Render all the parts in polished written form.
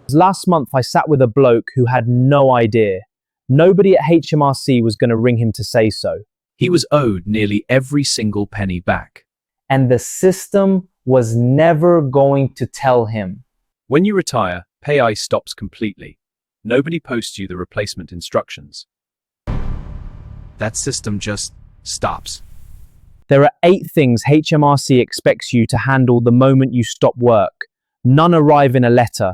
Last month, I sat with a bloke who had no idea. Nobody at HMRC was going to ring him to say so. He was owed nearly every single penny back. And the system was never going to tell him. When you retire, PAYE stops completely. Nobody posts you the replacement instructions. That system just stops. There are 8 things HMRC expects you to handle the moment you stop work. None arrive in a letter.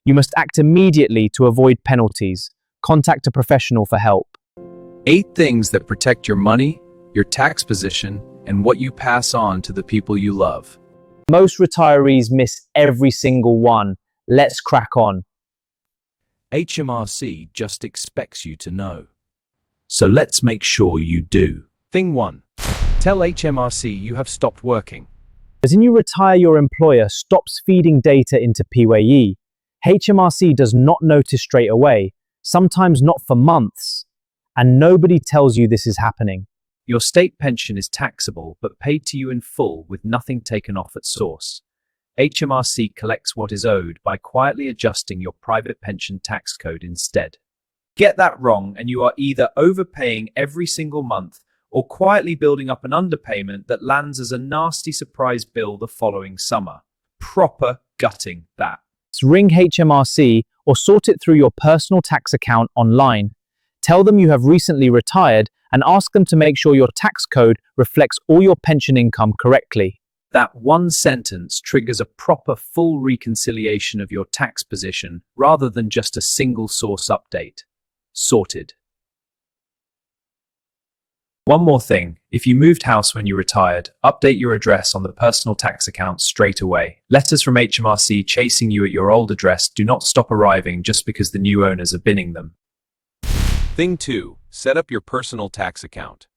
You must act immediately to avoid penalties. Contact a professional for help. 8 things that protect your money, your tax position, and what you pass on to the people you love. Most retirees miss every single one. Let's crack on. HMRC just expects you to know. So let's make sure you do. Thing 1. Tell HMRC you have stopped working. As you retire, your employer stops feeding data into PAYE. HMRC does not notice straight away, sometimes not for months, and nobody tells you this is happening. Your state pension is taxable but paid to you in full with nothing taken off at source. HMRC collects what is owed by quietly adjusting your private pension tax code instead. Get that wrong and you are either overpaying every single month or quietly building up an underpayment that lands as a nasty surprise bill the following summer. Proper gutting that. Ring HMRC or sort it through your personal tax account online. Tell them you have recently retired and ask them to make sure your tax code reflects all your pension income correctly. That one sentence triggers a proper full reconciliation of your tax position rather than just a single source update. Sorted. One more thing, if you moved house when you retired, update your address on the personal tax account straight away. Letters from HMRC chasing you at your old address do not stop arriving just because the new owners are binning them. Thing 2. Set up your personal tax account.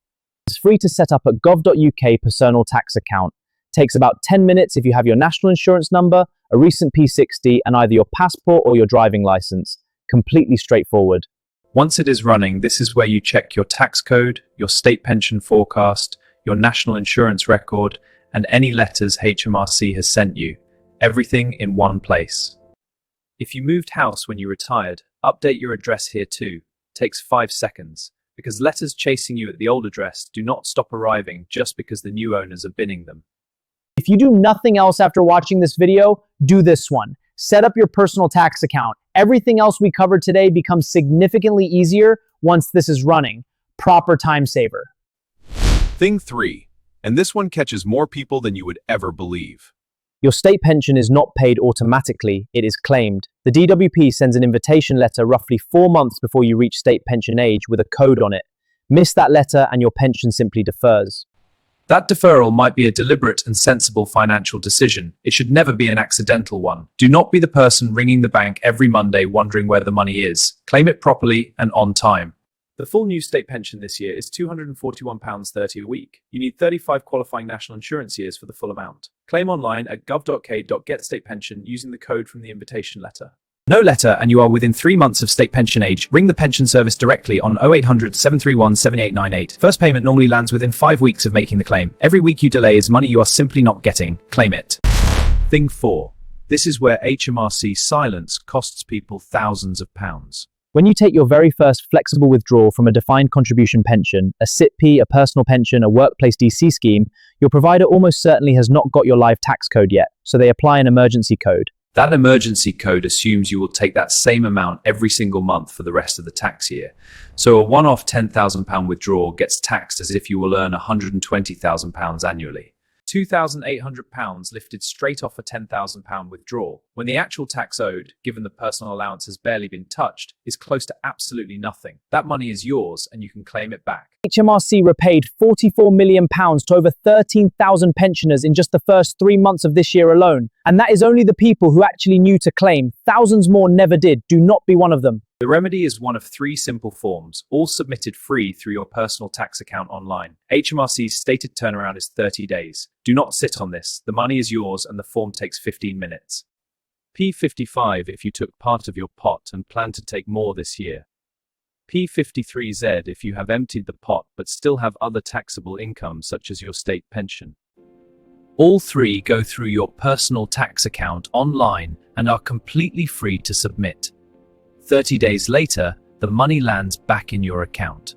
It's free to set up at gov.uk personal tax account. Takes about 10 minutes if you have your national insurance number, a recent P60, and either your passport or your driving license. Completely straightforward. Once it is running, this is where you check your tax code, your state pension forecast, your national insurance record, and any letters HMRC has sent you. Everything in one place. If you moved house when you retired, update your address here too. Takes 5 seconds, because letters chasing you at the old address do not stop arriving just because the new owners are binning them. If you do nothing else after watching this video, do this one. Set up your personal tax account. Everything else we covered today becomes significantly easier once this is running. Proper time saver. Thing 3, and this one catches more people than you would ever believe. Your state pension is not paid automatically, it is claimed. The DWP sends an invitation letter roughly 4 months before you reach state pension age with a code on it. Miss that letter and your pension simply defers. That deferral might be a deliberate and sensible financial decision. It should never be an accidental one. Do not be the person ringing the bank every Monday wondering where the money is. Claim it properly and on time. The full new state pension this year is £241.30 a week. You need 35 qualifying national insurance years for the full amount. Claim online at gov.uk/getstatepension using the code from the invitation letter. No letter and you are within 3 months of state pension age, ring the pension service directly on 0800 731 7898. First payment normally lands within 5 weeks of making the claim. Every week you delay is money you are simply not getting. Claim it. Thing 4. This is where HMRC silence costs people thousands of pounds. When you take your very first flexible withdrawal from a defined contribution pension, a SIPP, a personal pension, a workplace DC scheme, your provider almost certainly has not got your live tax code yet, so they apply an emergency code. That emergency code assumes you will take that same amount every single month for the rest of the tax year. So a one-off £10,000 withdrawal gets taxed as if you will earn £120,000 annually. £2,800 lifted straight off a £10,000 withdrawal, when the actual tax owed, given the personal allowance has barely been touched, is close to absolutely nothing. That money is yours and you can claim it back. HMRC repaid £44 million to over 13,000 pensioners in just the first 3 months of this year alone. And that is only the people who actually knew to claim. Thousands more never did. Do not be one of them. The remedy is one of 3 simple forms, all submitted free through your personal tax account online. HMRC's stated turnaround is 30 days. Do not sit on this. The money is yours and the form takes 15 minutes. P55 if you took part of your pot and plan to take more this year. P53Z if you have emptied the pot but still have other taxable income such as your state pension. All 3 go through your personal tax account online and are completely free to submit. 30 days later, the money lands back in your account.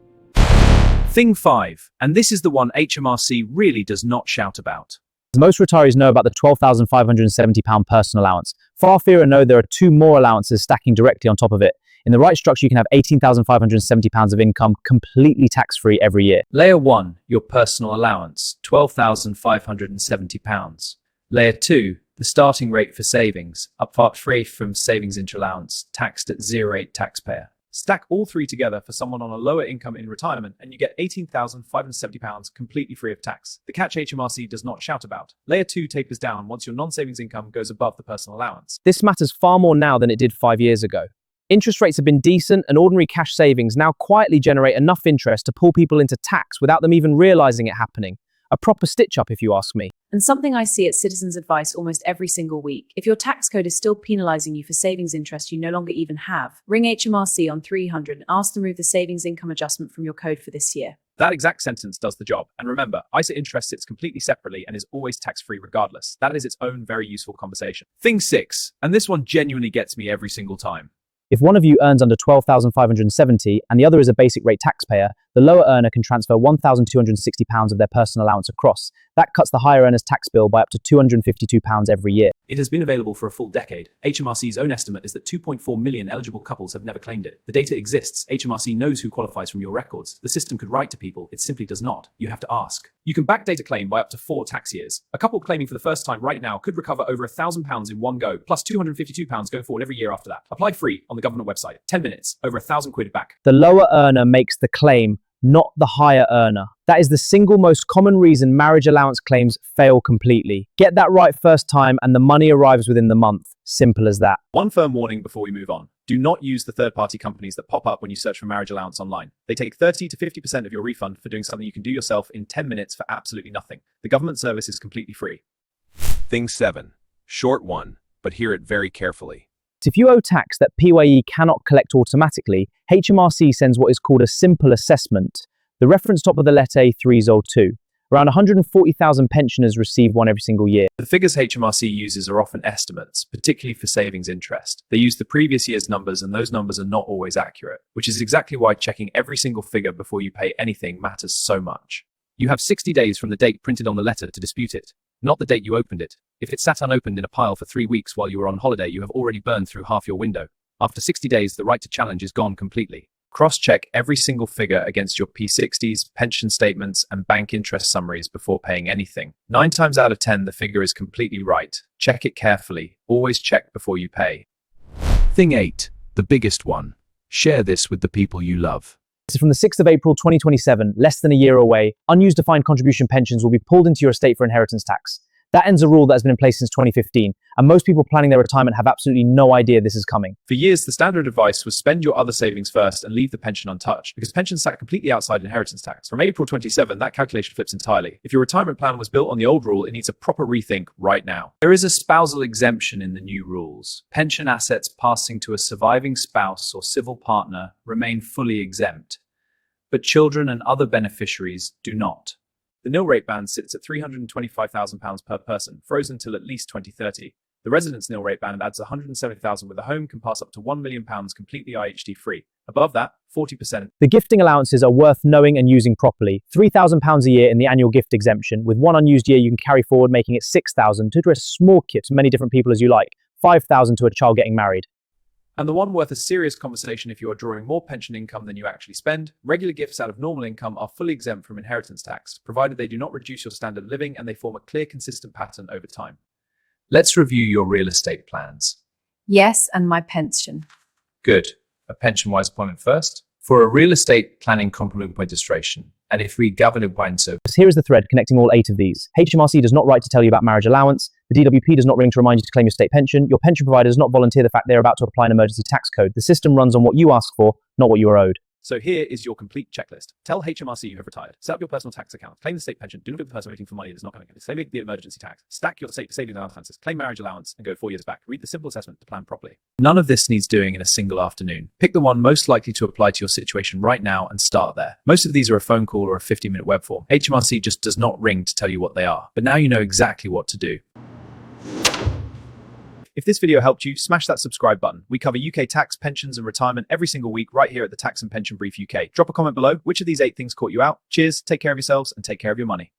Thing 5, and this is the one HMRC really does not shout about. Most retirees know about the £12,570 personal allowance. Far fewer know there are two more allowances stacking directly on top of it. In the right structure, you can have £18,570 of income completely tax-free every year. Layer 1, your personal allowance, £12,570. Layer 2, the starting rate for savings, apart from savings into allowance, taxed at 0.8 taxpayer. Stack all three together for someone on a lower income in retirement and you get £18,570 completely free of tax. The catch HMRC does not shout about. Layer 2 tapers down once your non-savings income goes above the personal allowance. This matters far more now than it did 5 years ago. Interest rates have been decent and ordinary cash savings now quietly generate enough interest to pull people into tax without them even realizing it happening. A proper stitch-up, if you ask me. And something I see at Citizens Advice almost every single week. If your tax code is still penalising you for savings interest you no longer even have, ring HMRC on 300 and ask them to remove the savings income adjustment from your code for this year. That exact sentence does the job. And remember, ISA interest sits completely separately and is always tax-free regardless. That is its own very useful conversation. Thing 6, and this one genuinely gets me every single time. If one of you earns under £12,570 and the other is a basic rate taxpayer, the lower earner can transfer £1,260 of their personal allowance across. That cuts the higher earner's tax bill by up to £252 every year. It has been available for a full decade. HMRC's own estimate is that 2.4 million eligible couples have never claimed it. The data exists. HMRC knows who qualifies from your records. The system could write to people. It simply does not. You have to ask. You can backdate a claim by up to 4 tax years. A couple claiming for the first time right now could recover over £1,000 in one go, plus £252 going forward every year after that. Apply free on the government website. 10 minutes, over £1,000 back. The lower earner makes the claim, not the higher earner. That is the single most common reason marriage allowance claims fail completely. Get that right first time and the money arrives within the month. Simple as that. One firm warning before we move on. Do not use the third-party companies that pop up when you search for marriage allowance online. They take 30 to 50% of your refund for doing something you can do yourself in 10 minutes for absolutely nothing. The government service is completely free. Thing 7. Short one, but hear it very carefully. If you owe tax that PAYE cannot collect automatically, HMRC sends what is called a simple assessment. The reference top of the letter A302. Around 140,000 pensioners receive one every single year. The figures HMRC uses are often estimates, particularly for savings interest. They use the previous year's numbers and those numbers are not always accurate, which is exactly why checking every single figure before you pay anything matters so much. You have 60 days from the date printed on the letter to dispute it, not the date you opened it. If it sat unopened in a pile for 3 weeks while you were on holiday, you have already burned through half your window. After 60 days, the right to challenge is gone completely. Cross-check every single figure against your P60s, pension statements, and bank interest summaries before paying anything. 9 times out of 10, the figure is completely right. Check it carefully. Always check before you pay. Thing 8. The biggest one. Share this with the people you love. This is from the 6th of April 2027, less than a year away. Unused defined contribution pensions will be pulled into your estate for inheritance tax. That ends a rule that has been in place since 2015, and most people planning their retirement have absolutely no idea this is coming. For years, the standard advice was spend your other savings first and leave the pension untouched, because pensions sat completely outside inheritance tax. From April 27, that calculation flips entirely. If your retirement plan was built on the old rule, it needs a proper rethink right now. There is a spousal exemption in the new rules. Pension assets passing to a surviving spouse or civil partner remain fully exempt, but children and other beneficiaries do not. The nil rate band sits at £325,000 per person, frozen till at least 2030. The residence nil rate band adds £170,000 with a home can pass up to £1 million completely IHT free. Above that, 40%. The gifting allowances are worth knowing and using properly. £3,000 a year in the annual gift exemption. With one unused year, you can carry forward, making it £6,000 to address small gifts to many different people as you like. £5,000 to a child getting married. And the one worth a serious conversation if you are drawing more pension income than you actually spend. Regular gifts out of normal income are fully exempt from inheritance tax, provided they do not reduce your standard of living and they form a clear, consistent pattern over time. Let's review your real estate plans. Yes, and my pension. Good. A pension-wise appointment first. For a real estate planning complement registration, and if we govern it so. Here is the thread connecting all 8 of these. HMRC does not write to tell you about marriage allowance. The DWP does not ring to remind you to claim your state pension. Your pension provider does not volunteer the fact they are about to apply an emergency tax code. The system runs on what you ask for, not what you are owed. So here is your complete checklist. Tell HMRC you have retired. Set up your personal tax account. Claim the state pension. Do not be the person waiting for money that is not coming in. Claim the emergency tax. Stack your savings allowances. Claim marriage allowance and go 4 years back. Read the simple assessment to plan properly. None of this needs doing in a single afternoon. Pick the one most likely to apply to your situation right now and start there. Most of these are a phone call or a 50-minute web form. HMRC just does not ring to tell you what they are. But now you know exactly what to do. If this video helped you, smash that subscribe button. We cover UK tax, pensions, and retirement every single week right here at the Tax and Pension Brief UK. Drop a comment below. Which of these 8 things caught you out? Cheers, take care of yourselves, and take care of your money.